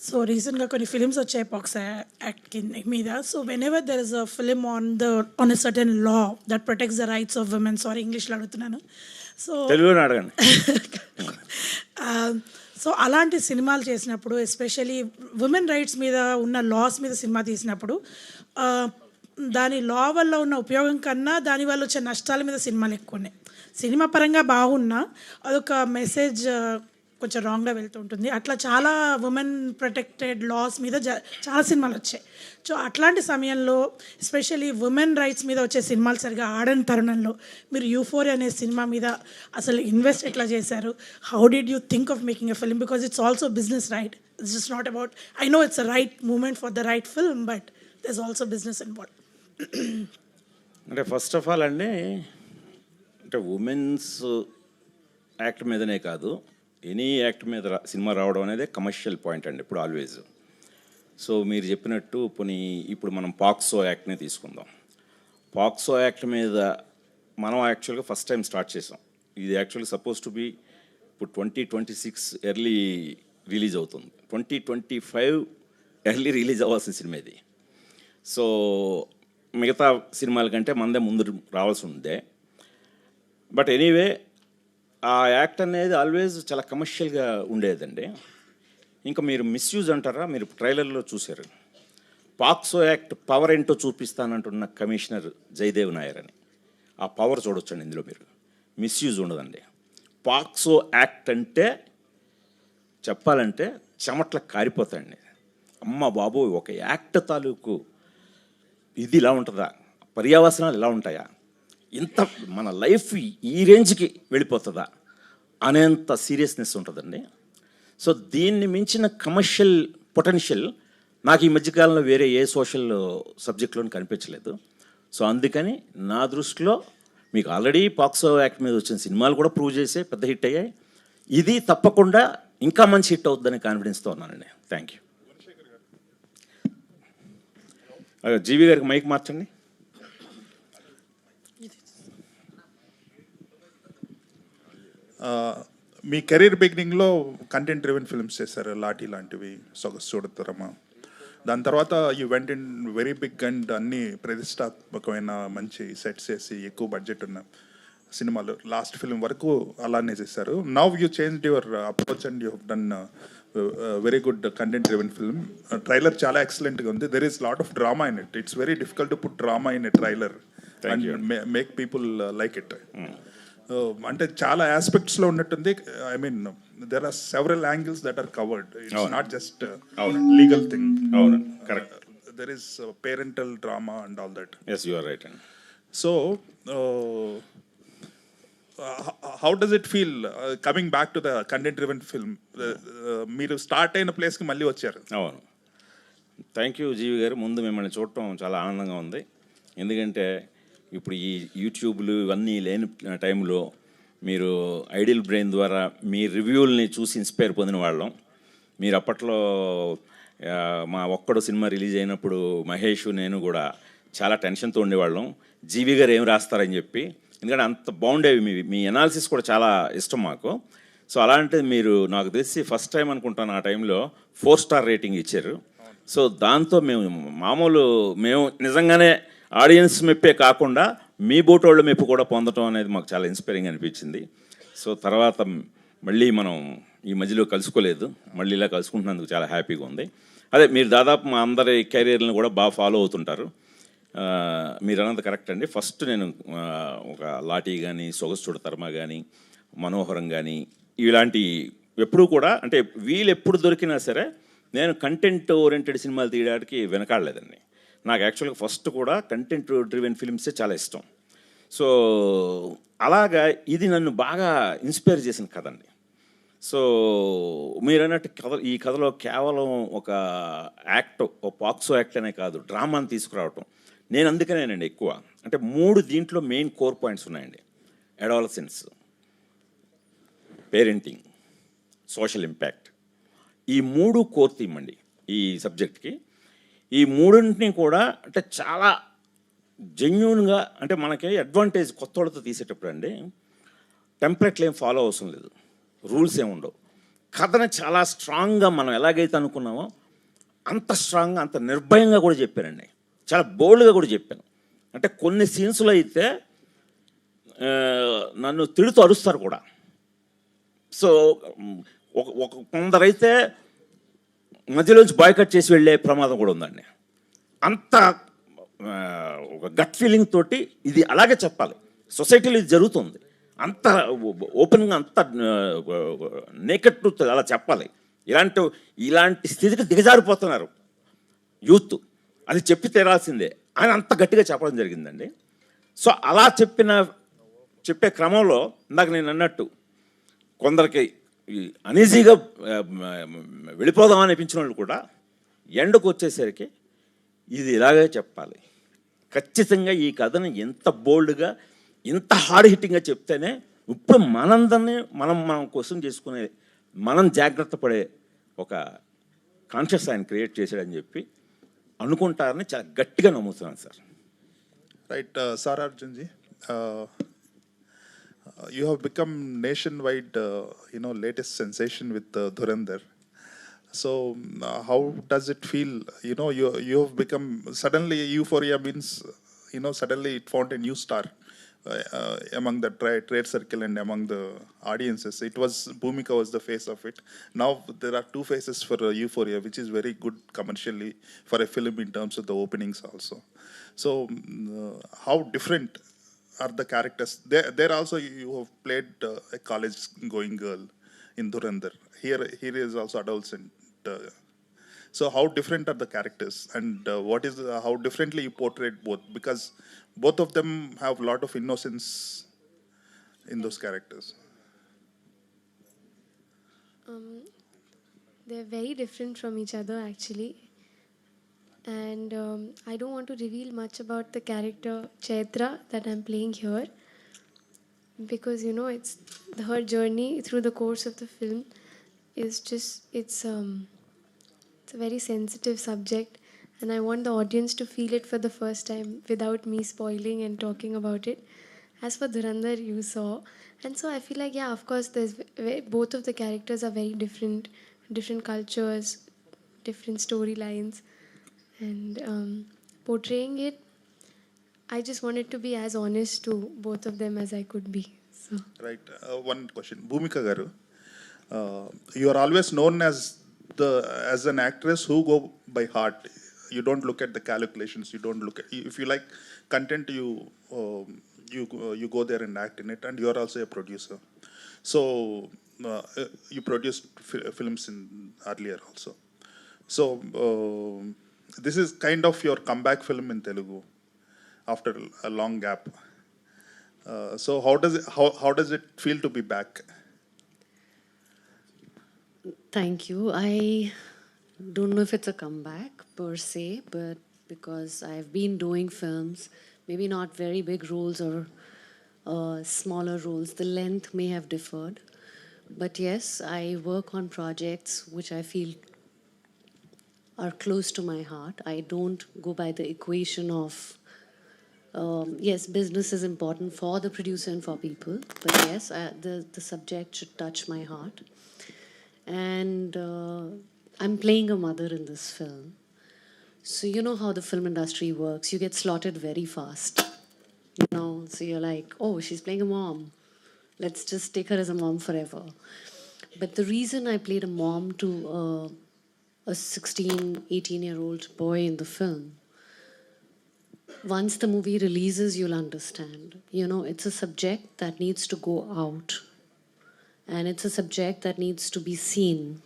So రీసెంట్గా కొన్ని films వచ్చాయి పాక్స్ యాక్ట్ కింద మీద. So when ever there is a film on a certain law that protects the rights of women, sorry ఇంగ్లీష్లో అడుగుతున్నాను. So తెలుగులో అడగండి. సో అలాంటి సినిమాలు చేసినప్పుడు, ఎస్పెషలీ ఉమెన్ రైట్స్ మీద ఉన్న లాస్ మీద సినిమా తీసినప్పుడు, దాని లా వల్ల ఉన్న ఉపయోగం కన్నా దానివల్ల వచ్చే నష్టాల మీద సినిమాలు ఎక్కువ ఉన్నాయి. సినిమా పరంగా బాగున్నా అదొక మెసేజ్ కొంచెం రాంగ్గా వెళ్తూ ఉంటుంది. అట్లా చాలా ఉమెన్ ప్రొటెక్టెడ్ లాస్ మీద చాలా సినిమాలు వచ్చాయి. సో అట్లాంటి సమయంలో ఎస్పెషల్లీ ఉమెన్ రైట్స్ మీద వచ్చే సినిమాలు సరిగా ఆడని తరుణంలో మీరు యూఫోరియా అనే సినిమా మీద అసలు ఇన్వెస్ట్ ఎట్లా చేశారు? How did you think of making a film? Because it's also business, right? It's just not about, I know it's a right moment for the right film, but there is also business involved. అంటే first of all అండి, అంటే women's act మీదనే కాదు, any act మీద cinema రావడం అనేది commercial point అండి ఇప్పుడు ఆల్వేజ్. సో మీరు చెప్పినట్టు ఇప్పుడు మనం పాక్సో యాక్ట్ని తీసుకుందాం. పాక్సో యాక్ట్ మీద మనం యాక్చువల్గా ఫస్ట్ టైం స్టార్ట్ చేసాం. ఇది యాక్చువల్గా సపోజ్ టు బి ఇప్పుడు 2026 ఎర్లీ రిలీజ్ అవుతుంది. 2025 ఎర్లీ రిలీజ్ అవ్వాల్సిన సినిమా ఇది. సో మిగతా సినిమాల కంటే మనదే ముందు రావాల్సి ఉందే. బట్ ఎనీవే ఆ యాక్ట్ అనేది ఆల్వేజ్ చాలా కమర్షియల్గా ఉండేదండి. ఇంకా మీరు మిస్యూజ్ అంటారా? మీరు ట్రైలర్లో చూశారు, పాక్సో యాక్ట్ పవర్ ఏంటో చూపిస్తానంటున్న కమిషనర్ జయదేవ్ నాయర్ అని. ఆ పవర్ చూడొచ్చండి ఇందులో. మీరు మిస్యూజ్ ఉండదండి. పాక్సో యాక్ట్ అంటే చెప్పాలంటే చెమట్లకు కారిపోతాయండి. అమ్మ బాబు, ఒక యాక్ట్ తాలూకు ఇది ఇలా ఉంటుందా, పర్యావసనాలు ఇలా ఉంటాయా, ఇంత మన లైఫ్ ఈ రేంజ్కి వెళ్ళిపోతుందా అనేంత సీరియస్నెస్ ఉంటుందండి. సో దీన్ని మించిన కమర్షియల్ పొటెన్షియల్ నాకు ఈ మధ్యకాలంలో వేరే ఏ సోషల్ సబ్జెక్ట్లోని కనిపించలేదు. సో అందుకని నా దృష్టిలో మీకు ఆల్రెడీ పాక్సో యాక్ట్ మీద వచ్చిన సినిమాలు కూడా ప్రూవ్ చేసే పెద్ద హిట్ అయ్యాయి. ఇది తప్పకుండా ఇంకా మంచి హిట్ అవుతుందని కాన్ఫిడెన్స్తో ఉన్నానండి. Thank you. జీవి గారికి మైక్ మార్చండి. మీ కెరీర్ బిగినింగ్లో కంటెంట్ డ్రివెన్ ఫిల్మ్స్ చేశారు, లాఠీ లాంటివి, సొగసు చూడతారమ్మా. దాని తర్వాత you went in very big and అన్ని ప్రతిష్టాత్మకమైన మంచి సెట్స్ చేసి ఎక్కువ బడ్జెట్ ఉన్న సినిమాలు లాస్ట్ ఫిల్మ్ వరకు అలానే చేశారు. Now you change your approach and you have done very good content driven film. Trailer చాలా ఎక్సలెంట్గా ఉంది. There is lot of drama in it. It's very difficult to put drama in a trailer and make people like it. అంటే చాలా ఆస్పెక్ట్స్లో ఉన్నట్టుంది. I mean there are several angles that are covered. It's not just legal thing. Correct. There is parental drama and all that. Yes, you are right. So how does it feel coming back to the content driven film? మీరు start అయిన ప్లేస్కి మళ్ళీ వచ్చారు. అవును, thank you జీవి గారు. ముందు మిమ్మల్ని చూడటం చాలా ఆనందంగా ఉంది. ఎందుకంటే ఇప్పుడు ఈ యూట్యూబ్లు ఇవన్నీ లేని టైంలో మీరు ఐడియల్ బ్రెయిన్ ద్వారా మీ రివ్యూల్ని చూసి ఇన్స్పైర్ పొందిన వాళ్ళం. మీరు అప్పట్లో మా ఒక్కడు సినిమా రిలీజ్ అయినప్పుడు మహేష్ నేను కూడా చాలా టెన్షన్తో ఉండేవాళ్ళం, జీవి గారు ఏం రాస్తారని చెప్పి. ఎందుకంటే అంత బాగుండేవి మీ ఎనాలిసిస్ కూడా చాలా ఇష్టం మాకు. సో అలాంటిది మీరు నాకు తెలిసి ఫస్ట్ టైం అనుకుంటాను ఆ టైంలో 4 స్టార్ రేటింగ్ ఇచ్చారు. సో దాంతో మేము నిజంగానే ఆడియన్స్ మెప్పే కాకుండా మీ బోటోళ్ళ మెప్పు కూడా పొందడం అనేది మాకు చాలా ఇన్స్పైరింగ్ అనిపించింది. సో తర్వాత మళ్ళీ మనం ఈ మధ్యలో కలుసుకోలేదు, మళ్ళీ ఇలా కలుసుకుంటున్నందుకు చాలా హ్యాపీగా ఉంది. అదే మీరు దాదాపు మా అందరి కెరీర్లను కూడా బాగా ఫాలో అవుతుంటారు. మీరు అన్నది కరెక్ట్ అండి. ఫస్ట్ నేను ఒక లాఠీ కానీ, సొగసు చూడతరమా కానీ, మనోహరం కానీ ఇలాంటి ఎప్పుడూ కూడా అంటే వీళ్ళు ఎప్పుడు దొరికినా సరే నేను కంటెంట్ ఓరియంటెడ్ సినిమాలు తీయడానికి వెనకాడలేదండి. నాకు యాక్చువల్గా ఫస్ట్ కూడా కంటెంట్ డ్రివెన్ ఫిల్మ్సే చాలా ఇష్టం. సో అలాగా ఇది నన్ను బాగా ఇన్స్పైర్ చేసిన కథ అండి. సో మీరు అన్నట్టు ఈ కథలో కేవలం ఒక యాక్ట్, ఒక పాక్సో యాక్ట్ అనే కాదు, డ్రామాని తీసుకురావటం నేను అందుకనేనండి ఎక్కువ. అంటే 3 దీంట్లో మెయిన్ కోర్ పాయింట్స్ ఉన్నాయండి. Adolescence, parenting, social impact. ఈ 3 కోర్ థీమ్ అండి ఈ సబ్జెక్ట్కి. ఈ 3ని కూడా అంటే చాలా జెన్యూన్గా, అంటే మనకి అడ్వాంటేజ్ కొత్త వాళ్ళతో తీసేటప్పుడు అండి టెంప్లెట్లు ఏం ఫాలో అవసరం లేదు, రూల్స్ ఏమి ఉండవు. కథని చాలా స్ట్రాంగ్గా మనం ఎలాగైతే అనుకున్నామో అంత స్ట్రాంగ్గా అంత నిర్భయంగా కూడా చెప్పానండి. చాలా బోల్డ్గా కూడా చెప్పాను. అంటే కొన్ని సీన్స్లో అయితే నన్ను తిడుతూ అరుస్తారు కూడా. సో ఒక కొందరైతే మధ్యలోంచి బాయ్కట్ చేసి వెళ్ళే ప్రమాదం కూడా ఉందండి. అంత ఒక గట్ ఫీలింగ్ తోటి ఇది అలాగే చెప్పాలి. సొసైటీలో ఇది జరుగుతుంది. అంత ఓపెన్గా అంత నేకెడ్ ట్రూత్ అలా చెప్పాలి. ఇలాంటి స్థితికి దిగజారిపోతున్నారు యూత్. అది చెప్పి తీరాల్సిందే అని అంత గట్టిగా చెప్పడం జరిగిందండి. సో అలా చెప్పే క్రమంలో ఇందాక నేను అన్నట్టు కొందరికి అనీజీగా వెళ్ళిపోదాం అనిపించిన వాళ్ళు కూడా ఎండకు వచ్చేసరికి ఇది ఇలాగే చెప్పాలి, ఖచ్చితంగా ఈ కథను ఎంత బోల్డ్గా ఇంత హార్డ్ హిట్టింగ్గా చెప్తేనే ఇప్పుడు మనందరినీ మనం కోసం చేసుకునే మనం జాగ్రత్త పడే ఒక కాన్షియస్ ఆయన క్రియేట్ చేశాడని చెప్పి అనుకుంటారని చాలా గట్టిగా నమ్ముతున్నాను sir. Right sir అర్జున్జీ, you have become nationwide, latest sensation with Dhurandhar. So how does it feel? You have become suddenly Euphoria means, suddenly it found a new star among the trade circle and among the audiences. It was Bhumika was the face of it. Now there are two faces for Euphoria, which is very good commercially for a film in terms of the openings also. So how different are the characters? There also you have played a college-going girl in Dhurandhar. Here is also adolescent. So how different are the characters, and how differently you portrayed both? Because both of them have a lot of innocence in those characters. They're very different from each other actually. And I don't want to reveal much about the character Chaitra that I'm playing here, because it's her journey through the course of the film is just it's a very sensitive subject, and I want the audience to feel it for the first time without me spoiling and talking about it. As for Dhurandhar, you saw, and so I feel like, yeah, of course both of the characters are very different cultures, different storylines. And portraying it, I just wanted to be as honest to both of them as I could be. So. Right. One question, Bhumika garu, you are always known as an actress who go by heart. You don't look at the calculations. You don't look at, if you like content, you go there and act in it. And you are also a producer. So you produced films in earlier also. So. This is kind of your comeback film in Telugu after a long gap. So how does it feel to be back? Thank you. I don't know if it's a comeback per se, but because I've been doing films, maybe not very big roles or smaller roles, the length may have differed. But yes, I work on projects which I feel are close to my heart. I don't go by the equation of, yes, business is important for the producer and for people, but yes, the subject should touch my heart. And I'm playing a mother in this film. So you know how the film industry works. You get slotted very fast. So you're like, oh, she's playing a mom. Let's just take her as a mom forever. But the reason I played a mom to a 16, 18-year-old boy in the film, once the movie releases, you'll understand. It's a subject that needs to go out. And it's a subject that needs to be seen.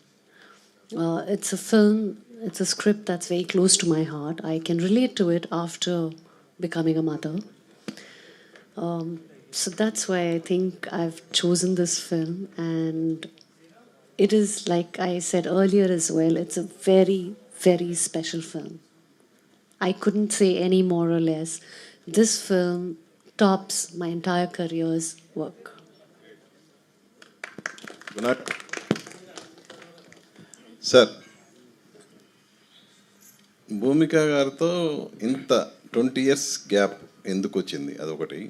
It's a film, it's a script that's very close to my heart. I can relate to it after becoming a mother. So that's why I think I've chosen this film. And it is, like I said earlier as well, it's a very, very special film. I couldn't say any more or less. This film tops my entire career's work. Sir, Bhumika గారితో ఇంత 20 years gap ఎందుకు వచ్చింది? అదొకటి.